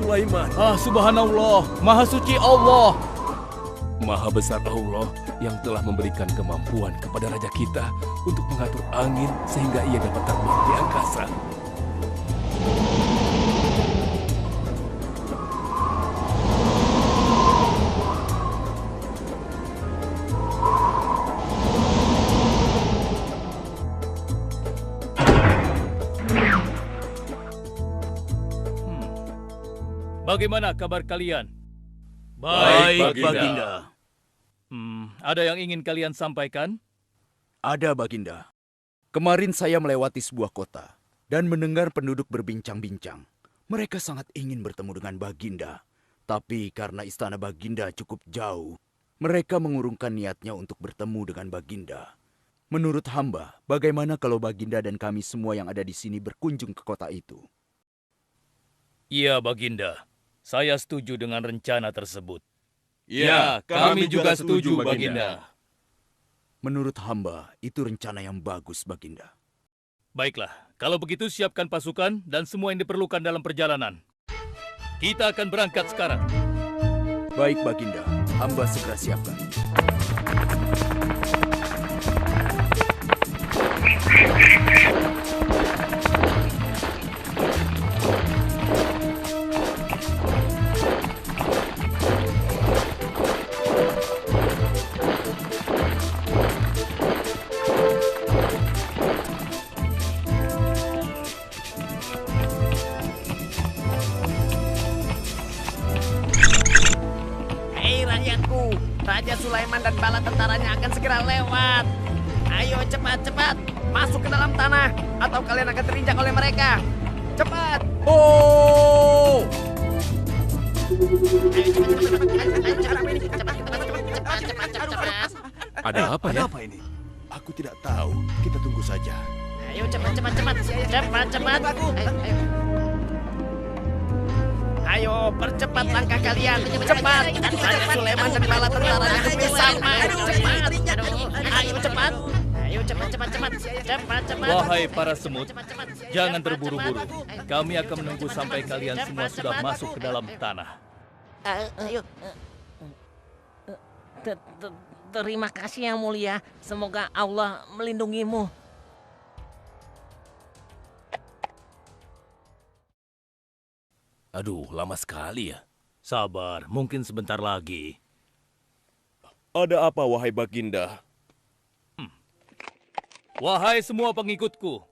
Sulaiman. Subhanallah, Maha Suci Allah. Maha besar Allah yang telah memberikan kemampuan kepada raja kita untuk mengatur angin sehingga ia dapat terbang di angkasa. Bagaimana kabar kalian? Baik, Baginda. Ada yang ingin kalian sampaikan? Ada, Baginda. Kemarin saya melewati sebuah kota dan mendengar penduduk berbincang-bincang. Mereka sangat ingin bertemu dengan Baginda. Tapi karena istana Baginda cukup jauh, mereka mengurungkan niatnya untuk bertemu dengan Baginda. Menurut hamba, bagaimana kalau Baginda dan kami semua yang ada di sini berkunjung ke kota itu? Iya, Baginda. Saya setuju dengan rencana tersebut. Ya, kami juga setuju, Baginda. Menurut hamba, itu rencana yang bagus, Baginda. Baiklah, kalau begitu siapkan pasukan dan semua yang diperlukan dalam perjalanan. Kita akan berangkat sekarang. Baik, Baginda. Hamba segera siapkan. Raja Sulaiman dan bala tentaranya akan segera lewat. Ayo cepat-cepat masuk ke dalam tanah atau kalian akan terinjak oleh mereka. Cepat! Oh! Ada apa ya? Ada apa ini? Aku tidak tahu. Kita tunggu saja. Ayo cepat-cepat. Cepat-cepat. Ayo, percepat langkah kalian. Cepat. Raja Sulaiman dan bala tentaranya hampir sampai. Cepat. Ayo cepat. Ayo cepat. Wahai para semut, jangan terburu-buru. Kami akan menunggu sampai kalian semua sudah masuk ke dalam tanah. Ayo. Terima kasih yang mulia. Semoga Allah melindungimu. Aduh, lama sekali ya. Sabar, mungkin sebentar lagi. Ada apa, wahai Baginda? Wahai semua pengikutku,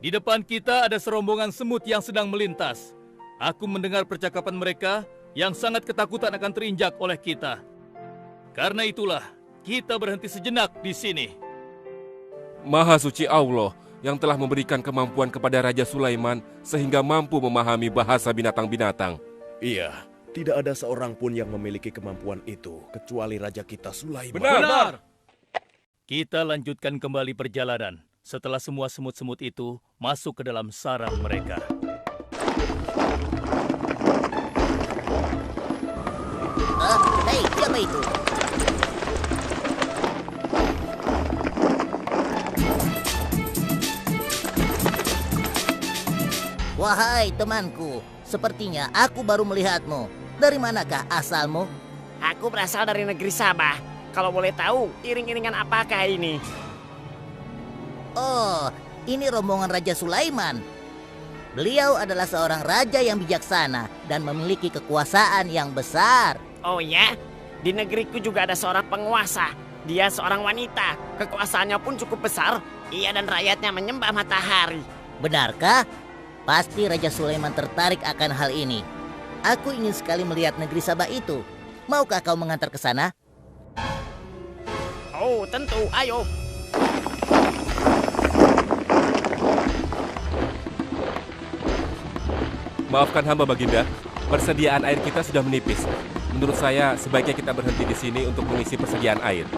di depan kita ada serombongan semut yang sedang melintas. Aku mendengar percakapan mereka yang sangat ketakutan akan terinjak oleh kita. Karena itulah, kita berhenti sejenak di sini. Maha suci Allah yang telah memberikan kemampuan kepada Raja Sulaiman sehingga mampu memahami bahasa binatang-binatang. Iya, tidak ada seorang pun yang memiliki kemampuan itu kecuali Raja kita Sulaiman. Benar. Kita lanjutkan kembali perjalanan setelah semua semut-semut itu masuk ke dalam sarang mereka. Hei, siapa itu? Wahai temanku, sepertinya aku baru melihatmu. Dari manakah asalmu? Aku berasal dari negeri Sabah. Kalau boleh tahu, iring-iringan apakah ini? Oh, ini rombongan Raja Sulaiman. Beliau adalah seorang raja yang bijaksana dan memiliki kekuasaan yang besar. Oh ya? Di negeriku juga ada seorang penguasa. Dia seorang wanita. Kekuasaannya pun cukup besar. Ia dan rakyatnya menyembah matahari. Benarkah? Pasti Raja Sulaiman tertarik akan hal ini. Aku ingin sekali melihat negeri Sabah itu. Maukah kau mengantar ke sana? Oh, tentu. Ayo. Maafkan hamba, Baginda. Persediaan air kita sudah menipis. Menurut saya, sebaiknya kita berhenti di sini untuk mengisi persediaan air.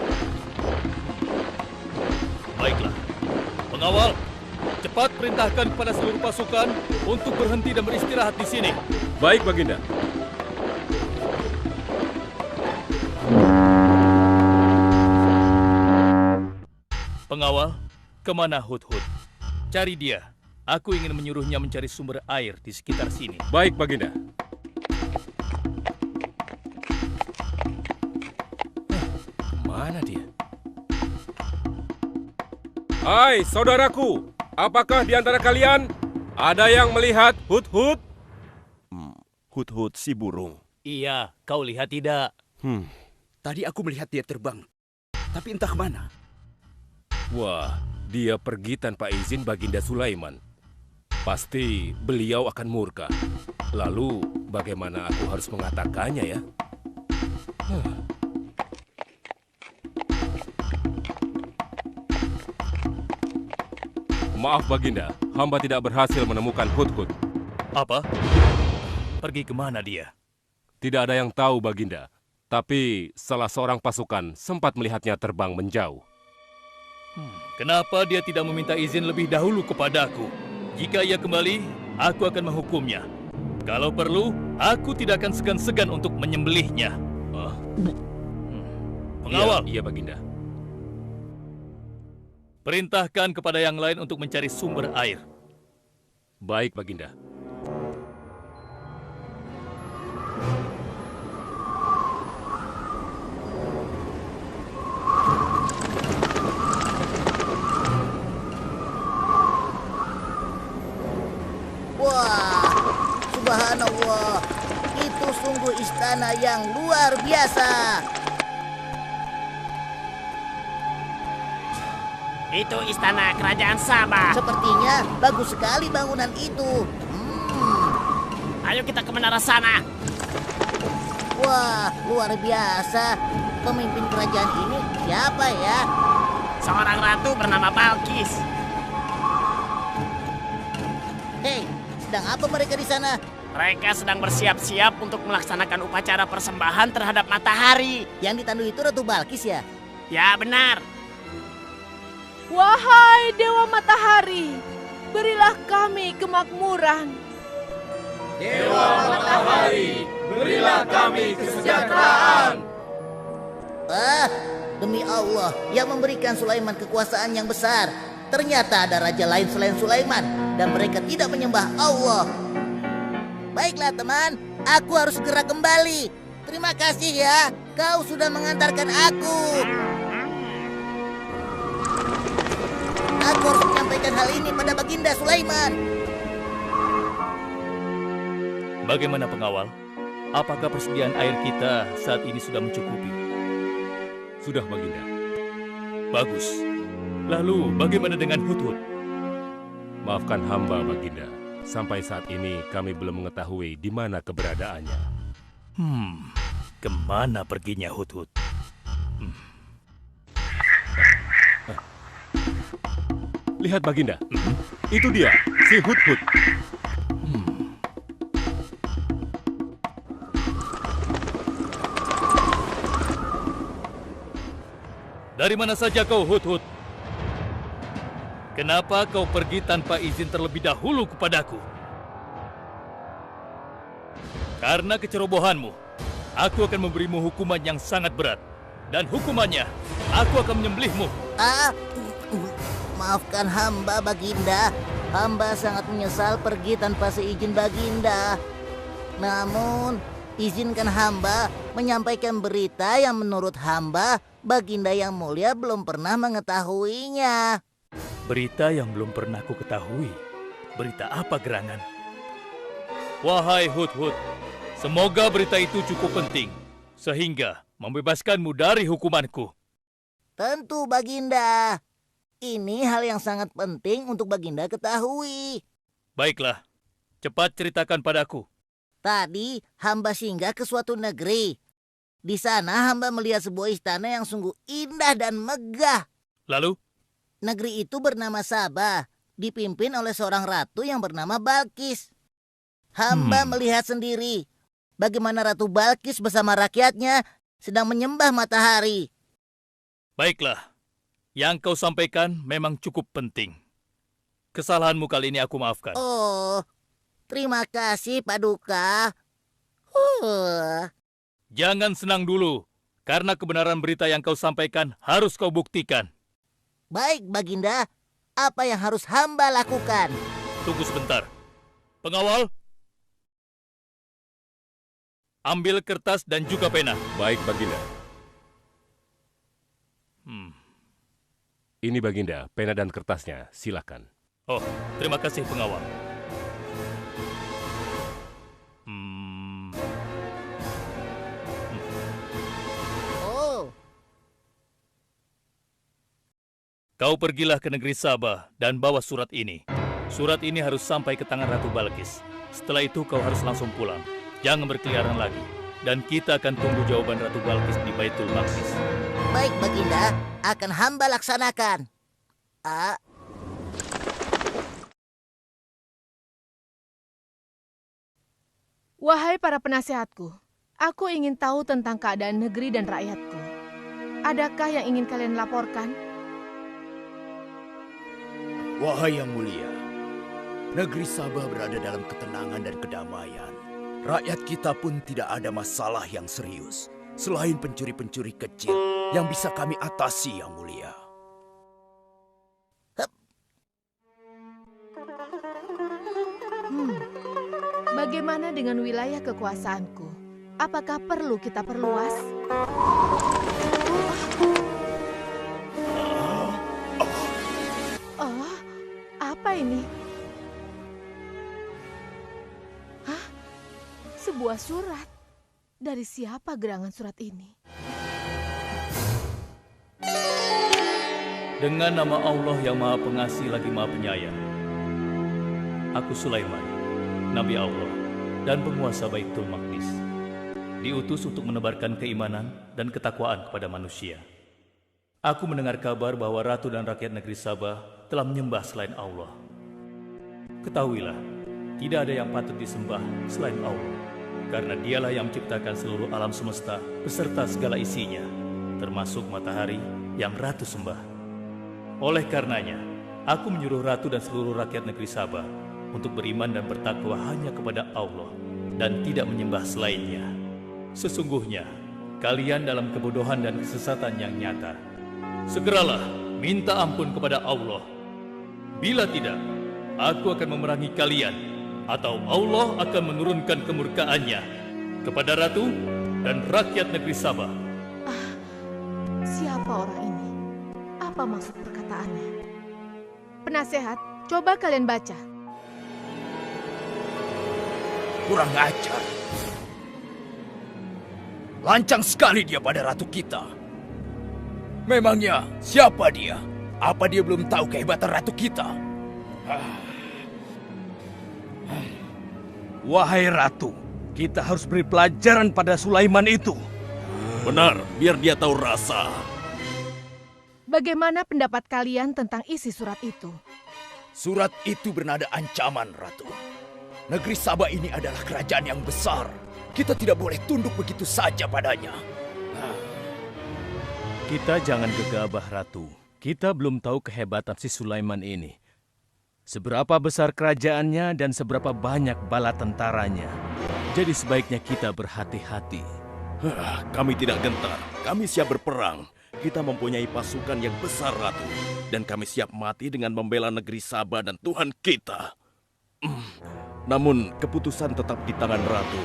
Baiklah. Pengawal, cepat perintahkan kepada seluruh pasukan untuk berhenti dan beristirahat di sini. Baik, Baginda. Pengawal, kemana Hudhud? Cari dia. Aku ingin menyuruhnya mencari sumber air di sekitar sini. Baik, Baginda. Hai saudaraku, apakah di antara kalian ada yang melihat Hut-Hut? Hut-hut si burung. Iya, kau lihat tidak? Tadi aku melihat dia terbang, tapi entah kemana. Wah, dia pergi tanpa izin Baginda Sulaiman. Pasti beliau akan murka. Lalu, bagaimana aku harus mengatakannya ya? Maaf Baginda, hamba tidak berhasil menemukan Hut-Hut. Apa? Pergi kemana dia? Tidak ada yang tahu Baginda, tapi salah seorang pasukan sempat melihatnya terbang menjauh. Kenapa dia tidak meminta izin lebih dahulu kepadaku? Jika ia kembali, aku akan menghukumnya. Kalau perlu, aku tidak akan segan-segan untuk menyembelihnya. Pengawal, Iya Baginda. perintahkan kepada yang lain untuk mencari sumber air. Baik Baginda. Wah, subhanallah. Itu sungguh istana yang luar biasa. Itu istana kerajaan Sabah. Sepertinya bagus sekali bangunan itu. Ayo kita ke menara sana. Wah, luar biasa. Pemimpin kerajaan ini siapa ya? Seorang ratu bernama Balkis. Hei, sedang apa mereka di sana? Mereka sedang bersiap-siap untuk melaksanakan upacara persembahan terhadap matahari. Yang ditandu itu Ratu Balkis ya? Ya benar. Wahai Dewa Matahari, berilah kami kemakmuran. Dewa Matahari, berilah kami kesejahteraan. Demi Allah yang memberikan Sulaiman kekuasaan yang besar. Ternyata ada raja lain selain Sulaiman dan mereka tidak menyembah Allah. Baiklah teman, aku harus segera kembali. Terima kasih ya, kau sudah mengantarkan aku. Aku harus menyampaikan hal ini pada Baginda Sulaiman. Bagaimana pengawal? Apakah persediaan air kita saat ini sudah mencukupi? Sudah Baginda. Bagus. Lalu bagaimana dengan Hut-Hut? Maafkan hamba Baginda. Sampai saat ini kami belum mengetahui di mana keberadaannya. Kemana perginya Hut-Hut? Lihat Baginda, itu dia, si Hut-Hut. Dari mana saja kau, Hut-Hut? Kenapa kau pergi tanpa izin terlebih dahulu kepadaku? Karena kecerobohanmu, aku akan memberimu hukuman yang sangat berat. Dan hukumannya, aku akan menyembelihmu. Maafkan hamba Baginda. Hamba sangat menyesal pergi tanpa seizin Baginda. Namun, izinkan hamba menyampaikan berita yang menurut hamba Baginda yang mulia belum pernah mengetahuinya. Berita yang belum pernah ku ketahui. Berita apa gerangan? Wahai Hut-Hut, semoga berita itu cukup penting, sehingga membebaskanmu dari hukumanku. Tentu Baginda. Ini hal yang sangat penting untuk Baginda ketahui. Baiklah, cepat ceritakan padaku. Tadi hamba singgah ke suatu negeri. Di sana hamba melihat sebuah istana yang sungguh indah dan megah. Lalu? Negeri itu bernama Sabah, dipimpin oleh seorang ratu yang bernama Balkis. Hamba melihat sendiri bagaimana Ratu Balkis bersama rakyatnya sedang menyembah matahari. Baiklah, yang kau sampaikan memang cukup penting. Kesalahanmu kali ini aku maafkan. Oh, terima kasih Paduka. Jangan senang dulu, karena kebenaran berita yang kau sampaikan harus kau buktikan. Baik Baginda, apa yang harus hamba lakukan? Tunggu sebentar. Pengawal, ambil kertas dan juga pena. Baik Baginda. Ini Baginda, pena dan kertasnya, silakan. Oh, terima kasih pengawal. Oh, Kau pergilah ke negeri Sabah dan bawa surat ini. Surat ini harus sampai ke tangan Ratu Balkis. Setelah itu kau harus langsung pulang. Jangan berkeliaran lagi. Dan kita akan tunggu jawaban Ratu Balkis di Baitul Maqdis. baik Baginda, akan hamba laksanakan. Wahai para penasehatku, aku ingin tahu tentang keadaan negeri dan rakyatku. Adakah yang ingin kalian laporkan? Wahai yang mulia, negeri Sabah berada dalam ketenangan dan kedamaian. Rakyat kita pun tidak ada masalah yang serius, selain pencuri-pencuri kecil yang bisa kami atasi, yang mulia. Bagaimana dengan wilayah kekuasaanku? Apakah perlu kita perluas? Oh, apa ini? Hah? Sebuah surat. Dari siapa gerangan surat ini? Dengan nama Allah yang Maha Pengasih lagi Maha Penyayang. Aku Sulaiman, Nabi Allah dan penguasa Baitul Maqdis. Diutus untuk menebarkan keimanan dan ketakwaan kepada manusia. Aku mendengar kabar bahwa ratu dan rakyat negeri Sabah telah menyembah selain Allah. Ketahuilah, tidak ada yang patut disembah selain Allah, karena dialah yang menciptakan seluruh alam semesta beserta segala isinya, termasuk matahari yang ratu sembah. Oleh karenanya, aku menyuruh ratu dan seluruh rakyat negeri Sabah untuk beriman dan bertakwa hanya kepada Allah dan tidak menyembah selainnya. Sesungguhnya, kalian dalam kebodohan dan kesesatan yang nyata. Segeralah minta ampun kepada Allah. Bila tidak, aku akan memerangi kalian, atau Allah akan menurunkan kemurkaannya kepada ratu dan rakyat negeri Sabah. Siapa orang ini? Apa maksud perkataannya? Penasehat, coba kalian baca. Kurang ajar. Lancang sekali dia pada ratu kita. Memangnya siapa dia? Apa dia belum tahu kehebatan ratu kita? Wahai ratu, kita harus beri pelajaran pada Sulaiman itu. Benar, biar dia tahu rasa. Bagaimana pendapat kalian tentang isi surat itu? Surat itu bernada ancaman, Ratu. Negeri Sabah ini adalah kerajaan yang besar. Kita tidak boleh tunduk begitu saja padanya. Kita jangan gegabah, Ratu. Kita belum tahu kehebatan si Sulaiman ini. Seberapa besar kerajaannya dan seberapa banyak bala tentaranya. Jadi sebaiknya kita berhati-hati. Kami tidak gentar, kami siap berperang. Kita mempunyai pasukan yang besar, Ratu. Dan kami siap mati dengan membela negeri Sabah dan Tuhan kita. Namun, keputusan tetap di tangan Ratu.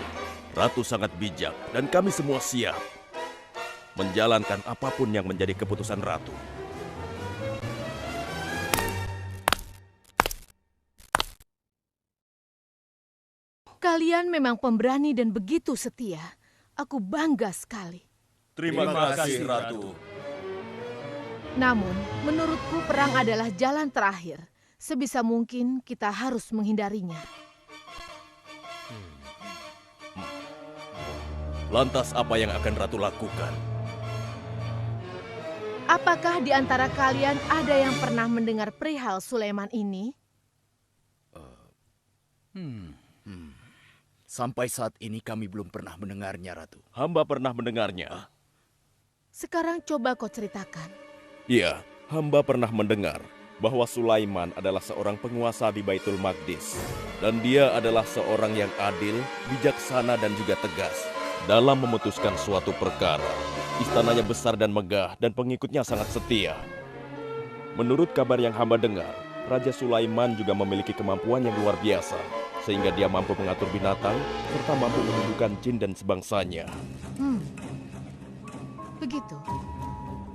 Ratu sangat bijak, dan kami semua siap menjalankan apapun yang menjadi keputusan Ratu. Kalian memang pemberani dan begitu setia. Aku bangga sekali. Terima kasih, Ratu. Namun, menurutku perang adalah jalan terakhir. Sebisa mungkin kita harus menghindarinya. Lantas apa yang akan Ratu lakukan? Apakah di antara kalian ada yang pernah mendengar perihal Sulaiman ini? Sampai saat ini kami belum pernah mendengarnya, Ratu. Hamba pernah mendengarnya. Sekarang coba kau ceritakan. Iya, hamba pernah mendengar bahwa Sulaiman adalah seorang penguasa di Baitul Maqdis. Dan dia adalah seorang yang adil, bijaksana dan juga tegas dalam memutuskan suatu perkara. Istananya besar dan megah dan pengikutnya sangat setia. Menurut kabar yang hamba dengar, Raja Sulaiman juga memiliki kemampuan yang luar biasa, sehingga dia mampu mengatur binatang serta mampu menundukkan jin dan sebangsanya. Begitu.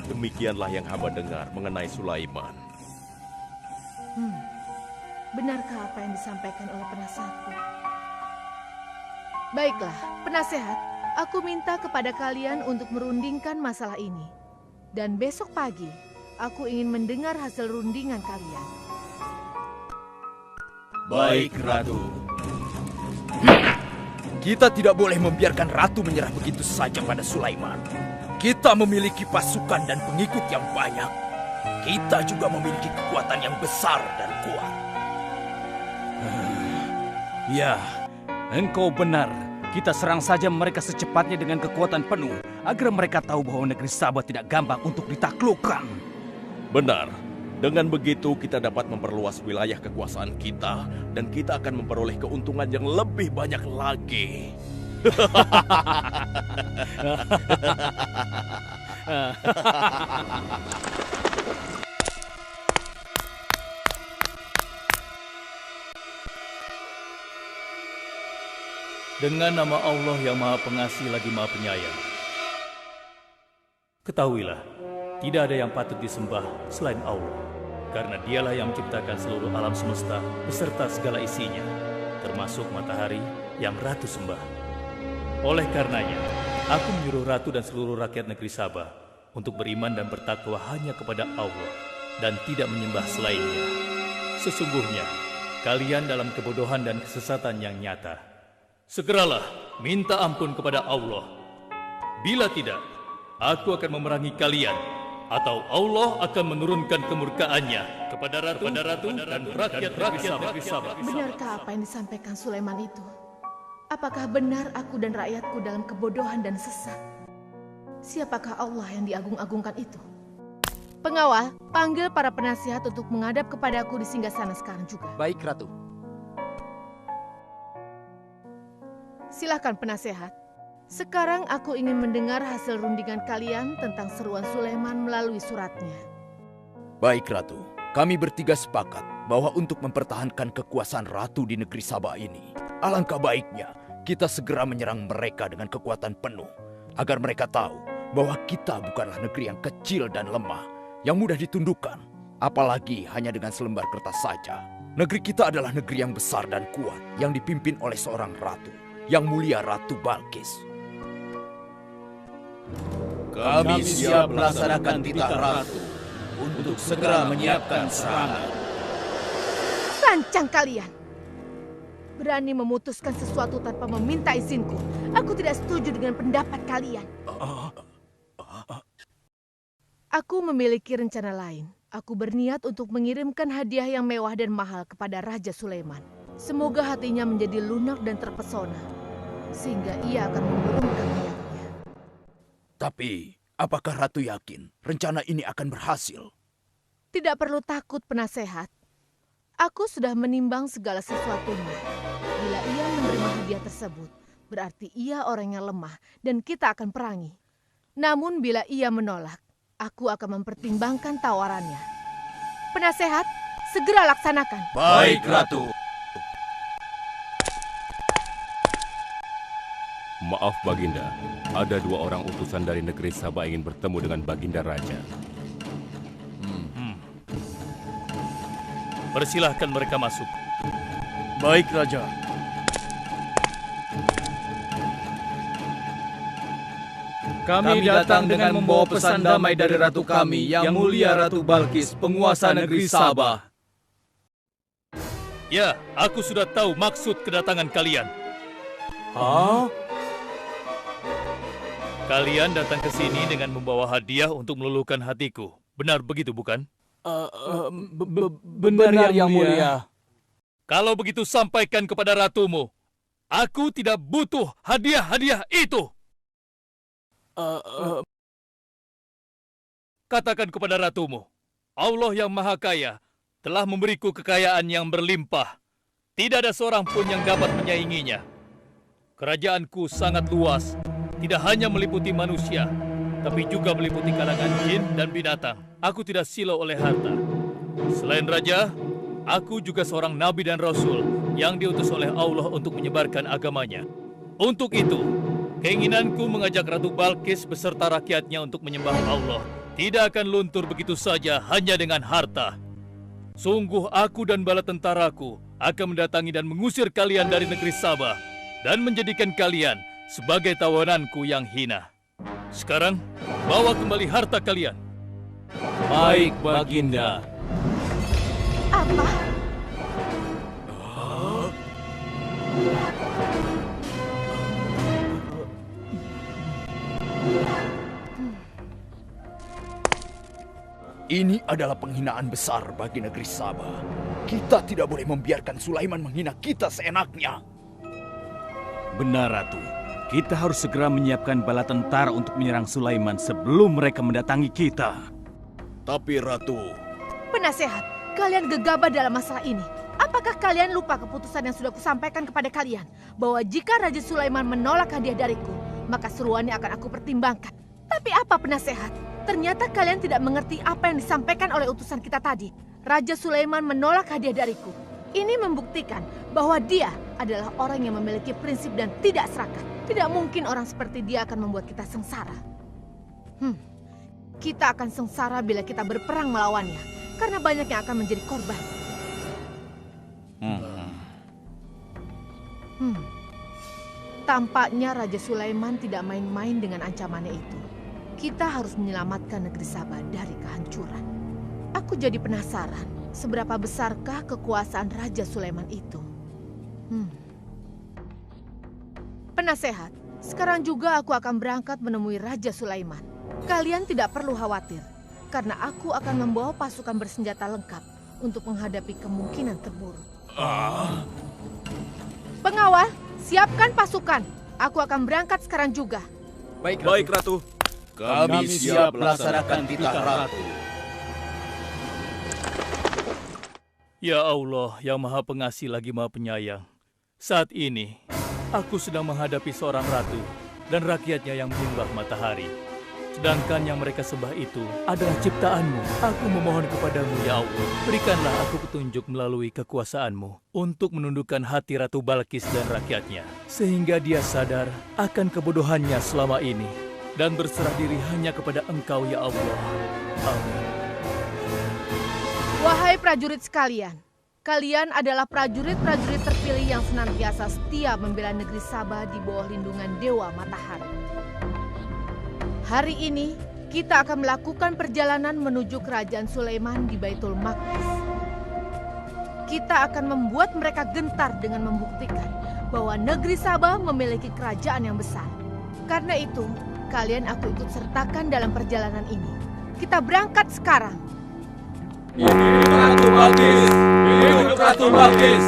Demikianlah yang hamba dengar mengenai Sulaiman. Benarkah apa yang disampaikan oleh penasehatku? Baiklah, penasehat, aku minta kepada kalian untuk merundingkan masalah ini. Dan besok pagi, aku ingin mendengar hasil rundingan kalian. Baik, Ratu. Kita tidak boleh membiarkan Ratu menyerah begitu saja pada Sulaiman. Kita memiliki pasukan dan pengikut yang banyak. Kita juga memiliki kekuatan yang besar dan kuat. Ya, engkau benar. Kita serang saja mereka secepatnya dengan kekuatan penuh, agar mereka tahu bahwa negeri Sabah tidak gampang untuk ditaklukkan. Benar. Dengan begitu kita dapat memperluas wilayah kekuasaan kita dan kita akan memperoleh keuntungan yang lebih banyak lagi. Dengan nama Allah yang Maha Pengasih lagi Maha Penyayang. Ketahuilah, tidak ada yang patut disembah selain Allah, karena Dialah yang menciptakan seluruh alam semesta beserta segala isinya, termasuk matahari yang Ratu sembah. Oleh karenanya, aku menyuruh Ratu dan seluruh rakyat negeri Sabah untuk beriman dan bertakwa hanya kepada Allah dan tidak menyembah selainnya. Sesungguhnya, kalian dalam kebodohan dan kesesatan yang nyata. Segeralah minta ampun kepada Allah. Bila tidak, aku akan memerangi kalian, atau Allah akan menurunkan kemurkaannya kepada Ratu dan rakyat negeri Sabah. Benarkah apa yang disampaikan Sulaiman itu? Apakah benar aku dan rakyatku dalam kebodohan dan sesat? Siapakah Allah yang diagung-agungkan itu? Pengawal, panggil para penasihat untuk menghadap kepadaku di singgasana sekarang juga. Baik, Ratu. Silakan penasehat. Sekarang aku ingin mendengar hasil rundingan kalian tentang seruan Sulaiman melalui suratnya. Baik, Ratu. Kami bertiga sepakat bahwa untuk mempertahankan kekuasaan Ratu di negeri Sabah ini, alangkah baiknya kita segera menyerang mereka dengan kekuatan penuh, agar mereka tahu bahwa kita bukanlah negeri yang kecil dan lemah, yang mudah ditundukkan, apalagi hanya dengan selembar kertas saja. Negeri kita adalah negeri yang besar dan kuat, yang dipimpin oleh seorang ratu, yang mulia Ratu Balkis. Kami siap melaksanakan titah Ratu untuk segera menyiapkan serangan. Sancang kalian! Berani memutuskan sesuatu tanpa meminta izinku. Aku tidak setuju dengan pendapat kalian. Aku memiliki rencana lain. Aku berniat untuk mengirimkan hadiah yang mewah dan mahal kepada Raja Sulaiman. Semoga hatinya menjadi lunak dan terpesona, sehingga ia akan menurunkan niatnya. Tapi, apakah Ratu yakin rencana ini akan berhasil? Tidak perlu takut, penasehat. Aku sudah menimbang segala sesuatunya. Bila ia menerima hadiah tersebut, berarti ia orang yang lemah dan kita akan perangi. Namun bila ia menolak, aku akan mempertimbangkan tawarannya. Penasehat, segera laksanakan. Baik, Ratu. Maaf Baginda, ada 2 orang utusan dari negeri Sabah ingin bertemu dengan Baginda Raja. Persilahkan mereka masuk. Baik, Raja. Kami datang dengan membawa pesan damai dari Ratu kami, yang mulia Ratu Balkis, penguasa negeri Sabah. Ya, aku sudah tahu maksud kedatangan kalian. Hah? Kalian datang ke sini dengan membawa hadiah untuk meluluhkan hatiku. Benar begitu, bukan? Benar, yang mulia. Kalau begitu sampaikan kepada ratumu. Aku tidak butuh hadiah-hadiah itu. Katakan kepada ratumu, Allah yang Maha Kaya telah memberiku kekayaan yang berlimpah. Tidak ada seorang pun yang dapat menyainginya. Kerajaanku sangat luas, tidak hanya meliputi manusia, tapi juga meliputi kalangan jin dan binatang. Aku tidak silau oleh harta. Selain raja, aku juga seorang nabi dan rasul yang diutus oleh Allah untuk menyebarkan agamanya. Untuk itu, keinginanku mengajak Ratu Balkis beserta rakyatnya untuk menyembah Allah tidak akan luntur begitu saja hanya dengan harta. Sungguh aku dan bala tentaraku akan mendatangi dan mengusir kalian dari negeri Sabah dan menjadikan kalian sebagai tawananku yang hina. Sekarang, bawa kembali harta kalian. Baik, Baginda. Apa? Ini adalah penghinaan besar bagi negeri Sabah. Kita tidak boleh membiarkan Sulaiman menghina kita seenaknya. Benar, Ratu. Kita harus segera menyiapkan bala tentara untuk menyerang Sulaiman sebelum mereka mendatangi kita. Tapi Ratu... Penasehat, kalian gegabah dalam masalah ini. Apakah kalian lupa keputusan yang sudah kusampaikan kepada kalian? Bahwa jika Raja Sulaiman menolak hadiah dariku, maka seruannya akan aku pertimbangkan. Tapi apa penasehat? Ternyata kalian tidak mengerti apa yang disampaikan oleh utusan kita tadi. Raja Sulaiman menolak hadiah dariku. Ini membuktikan bahwa dia adalah orang yang memiliki prinsip dan tidak serakah. Tidak mungkin orang seperti dia akan membuat kita sengsara. Kita akan sengsara bila kita berperang melawannya, karena banyak yang akan menjadi korban. Tampaknya Raja Sulaiman tidak main-main dengan ancamannya itu. Kita harus menyelamatkan negeri Sabah dari kehancuran. Aku jadi penasaran, seberapa besarkah kekuasaan Raja Sulaiman itu? Penasehat, sekarang juga aku akan berangkat menemui Raja Sulaiman. Kalian tidak perlu khawatir, karena aku akan membawa pasukan bersenjata lengkap untuk menghadapi kemungkinan terburuk. Pengawal, siapkan pasukan. Aku akan berangkat sekarang juga. Baik, Ratu. Kami siap melaksanakan titah Ratu. Ya Allah, yang Maha Pengasih lagi Maha Penyayang. Saat ini, aku sedang menghadapi seorang ratu dan rakyatnya yang menyembah matahari. Sedangkan yang mereka sembah itu adalah ciptaanmu. Aku memohon kepadamu, ya Allah, berikanlah aku petunjuk melalui kekuasaanmu untuk menundukkan hati Ratu Balkis dan rakyatnya, sehingga dia sadar akan kebodohannya selama ini dan berserah diri hanya kepada Engkau, ya Allah. Amin. Wahai prajurit sekalian, kalian adalah prajurit-prajurit terpilih yang senantiasa setia membela negeri Sabah di bawah lindungan Dewa Matahari. Hari ini, kita akan melakukan perjalanan menuju kerajaan Sulaiman di Baitul Maqdis. Kita akan membuat mereka gentar dengan membuktikan bahwa negeri Sabah memiliki kerajaan yang besar. Karena itu, kalian aku ikut sertakan dalam perjalanan ini. Kita berangkat sekarang. Hidup Ratu Balkis! Hidup Ratu Balkis!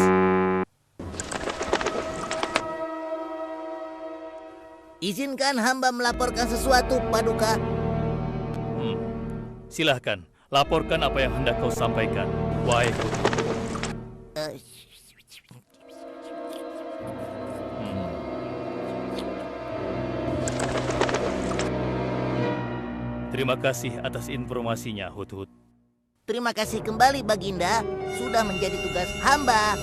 Izinkan hamba melaporkan sesuatu, Paduka. Silahkan, laporkan apa yang hendak kau sampaikan, wahai Putri. Terima kasih atas informasinya, Hudhud. Terima kasih kembali, Baginda. Sudah menjadi tugas hamba.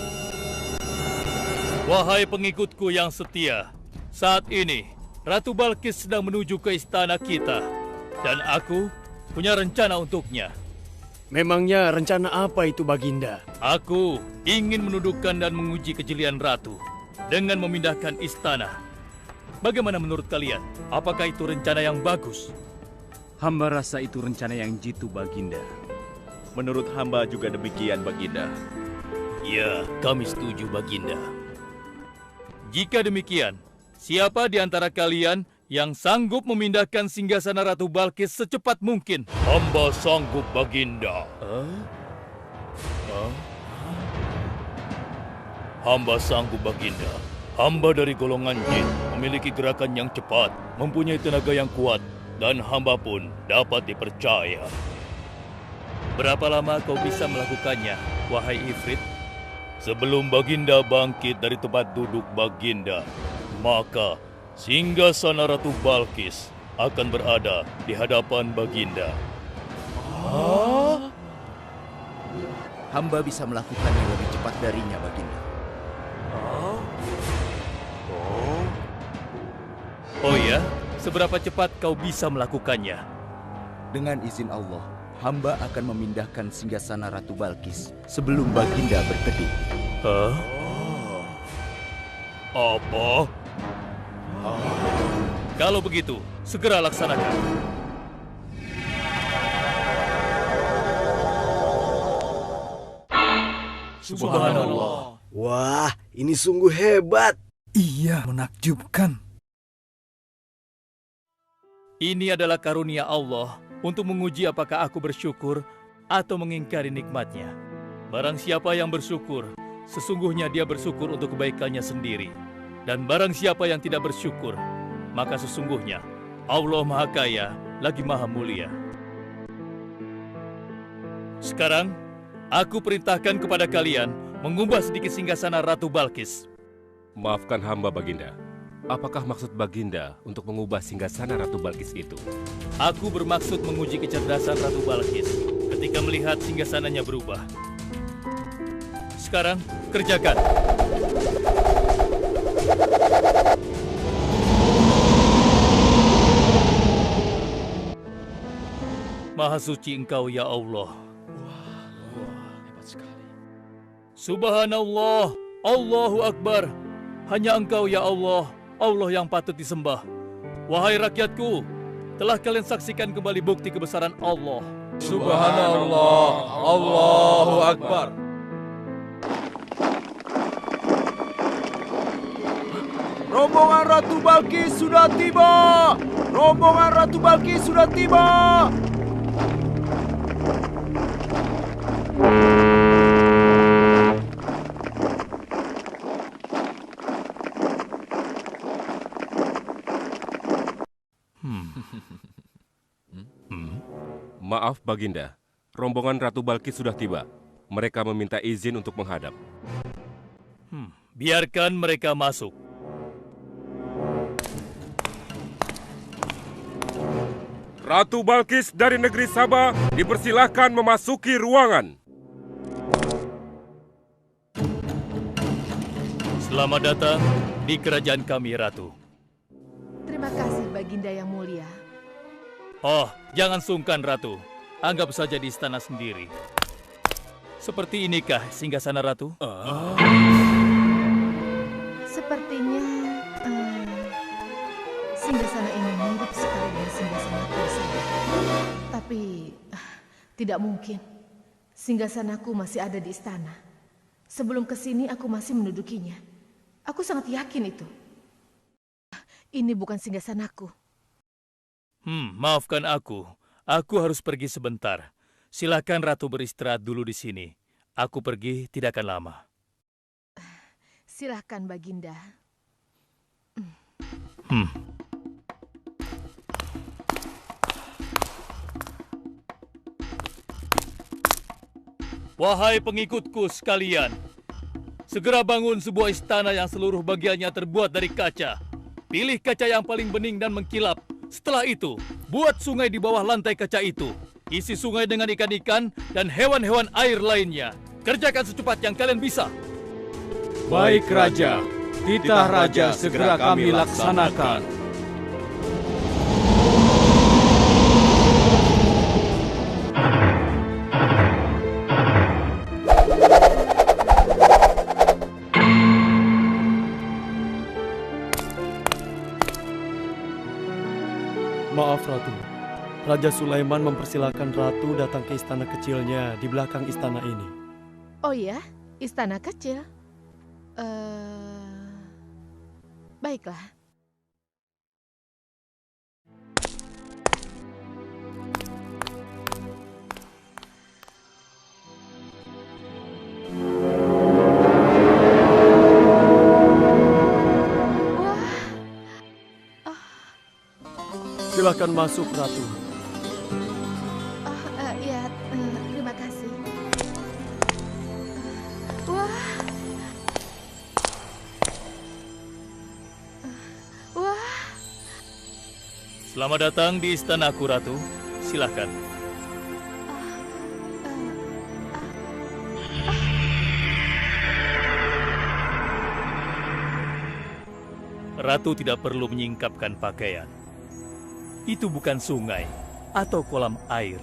Wahai pengikutku yang setia, saat ini Ratu Balkis sedang menuju ke istana kita, dan aku punya rencana untuknya. Memangnya rencana apa itu, Baginda? Aku ingin menundukkan dan menguji kejelian Ratu dengan memindahkan istana. Bagaimana menurut kalian? Apakah itu rencana yang bagus? Hamba rasa itu rencana yang jitu, Baginda. Menurut hamba juga demikian, Baginda. Ya, kami setuju, Baginda. Jika demikian, siapa di antara kalian yang sanggup memindahkan singgasana Ratu Balkis secepat mungkin? Hamba sanggup, Baginda. Hamba sanggup, Baginda. Hamba dari golongan jin, memiliki gerakan yang cepat, mempunyai tenaga yang kuat, dan hamba pun dapat dipercaya. Berapa lama kau bisa melakukannya, wahai Ifrit? Sebelum Baginda bangkit dari tempat duduk Baginda, maka singgasana Ratu Balkis akan berada di hadapan Baginda. Hamba bisa melakukannya lebih cepat darinya, Baginda. Oh ya? Seberapa cepat kau bisa melakukannya? Dengan izin Allah, hamba akan memindahkan singgasana Ratu Balkis sebelum Baginda berkedip. Hah? Apa? Kalau begitu, segera laksanakan. Subhanallah. Wah, ini sungguh hebat. Iya, menakjubkan. Ini adalah karunia Allah untuk menguji apakah aku bersyukur atau mengingkari nikmatnya. Barang siapa yang bersyukur, sesungguhnya dia bersyukur untuk kebaikannya sendiri. Dan barang siapa yang tidak bersyukur, maka sesungguhnya Allah Maha Kaya lagi Maha Mulia. Sekarang, aku perintahkan kepada kalian mengubah sedikit singgasana Ratu Balkis. Maafkan hamba, Baginda. Apakah maksud Baginda untuk mengubah singgasana Ratu Balkis itu? Aku bermaksud menguji kecerdasan Ratu Balkis ketika melihat singgasananya berubah. Sekarang, kerjakan. Maha suci Engkau, ya Allah. Hebat sekali. Subhanallah, Allahu Akbar. Hanya Engkau, ya Allah, Allah yang patut disembah. Wahai rakyatku, telah kalian saksikan kembali bukti kebesaran Allah. Subhanallah, Allahu Akbar. Rombongan Ratu Balkis sudah tiba! Rombongan Ratu Balkis sudah tiba! Maaf, Baginda. Rombongan Ratu Balkis sudah tiba. Mereka meminta izin untuk menghadap. Biarkan mereka masuk. Ratu Balkis dari negeri Sabah dipersilahkan memasuki ruangan. Selamat datang di kerajaan kami, Ratu. Terima kasih, Baginda yang mulia. Oh, jangan sungkan, Ratu. Anggap saja di istana sendiri. Seperti inikah singgasana Ratu? Sepertinya singgasana ini mirip sekali dengan singgasanaku saja. Tapi tidak mungkin. Singgasanaku masih ada di istana. Sebelum kesini aku masih mendudukinya. Aku sangat yakin itu. Ini bukan singgasanaku. Maafkan aku. Aku harus pergi sebentar. Silakan Ratu beristirahat dulu di sini. Aku pergi tidak akan lama. Silakan, Baginda. Wahai pengikutku sekalian, segera bangun sebuah istana yang seluruh bagiannya terbuat dari kaca. Pilih kaca yang paling bening dan mengkilap. Setelah itu, buat sungai di bawah lantai kaca itu. Isi sungai dengan ikan-ikan dan hewan-hewan air lainnya. Kerjakan secepat yang kalian bisa. Baik, Raja. Titah Raja segera kami laksanakan. Maaf, Ratu. Raja Sulaiman mempersilahkan Ratu datang ke istana kecilnya di belakang istana ini. Oh ya, istana kecil. Baiklah. Silakan masuk, Ratu. Ya, terima kasih. Wah. Selamat datang di istanaku, Ratu. Silakan. Ratu tidak perlu menyingkapkan pakaian. Itu bukan sungai. atau kolam air.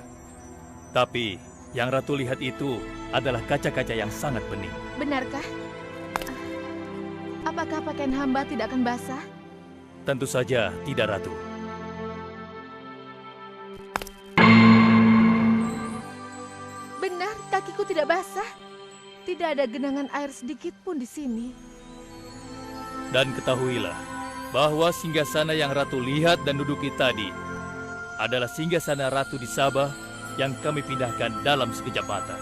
Tapi yang Ratu lihat itu adalah kaca-kaca yang sangat bening. Benarkah? Apakah pakaian hamba tidak akan basah? Tentu saja tidak, Ratu. Benar, kakiku tidak basah. Tidak ada genangan air sedikit pun di sini. Dan ketahuilah bahwa singgasana yang Ratu lihat dan duduki tadi adalah singgasana Ratu di Sabah yang kami pindahkan dalam sekejap mata.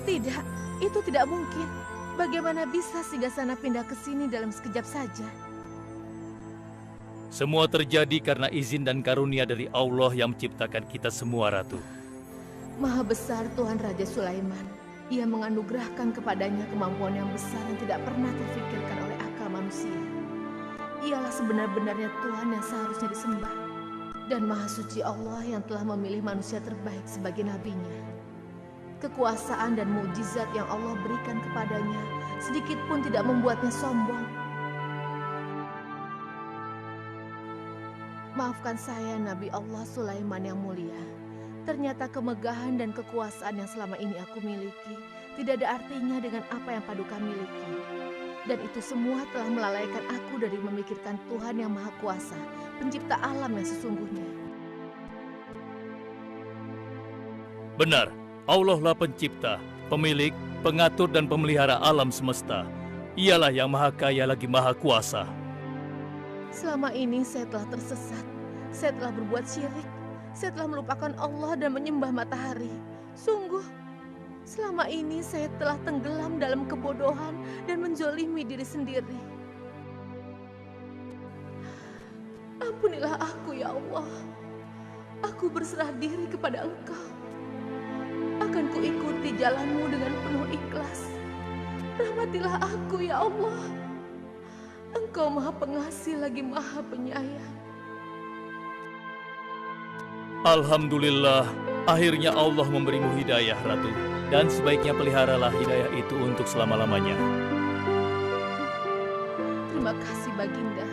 Tidak, itu tidak mungkin. Bagaimana bisa singgasana pindah ke sini dalam sekejap saja? Semua terjadi karena izin dan karunia dari Allah yang menciptakan kita semua, Ratu. Maha besar Tuhan Raja Sulaiman. Ia menganugerahkan kepadanya kemampuan yang besar yang tidak pernah terfikirkan oleh akal manusia. Ialah sebenar-benarnya Tuhan yang seharusnya disembah. Dan Maha Suci Allah yang telah memilih manusia terbaik sebagai nabinya. Kekuasaan dan mukjizat yang Allah berikan kepadanya sedikit pun tidak membuatnya sombong. Maafkan saya, Nabi Allah Sulaiman yang mulia. Ternyata kemegahan dan kekuasaan yang selama ini aku miliki tidak ada artinya dengan apa yang Paduka miliki. Dan itu semua telah melalaikan aku dari memikirkan Tuhan yang Maha Kuasa, pencipta alam yang sesungguhnya. Benar, Allah lah pencipta, pemilik, pengatur dan pemelihara alam semesta. Ialah yang Maha Kaya lagi Maha Kuasa. Selama ini saya telah tersesat, saya telah berbuat syirik, saya telah melupakan Allah dan menyembah matahari. Sungguh, selama ini saya telah tenggelam dalam kebodohan dan menzolimi diri sendiri. Ampunilah aku ya Allah. Aku berserah diri kepada Engkau. Akan kuikuti jalanmu dengan penuh ikhlas. Rahmatilah aku ya Allah. Engkau Maha Pengasih lagi Maha Penyayang. Alhamdulillah, akhirnya Allah memberimu hidayah, Ratu. Dan sebaiknya peliharalah hidayah itu untuk selama-lamanya. Terima kasih, Baginda.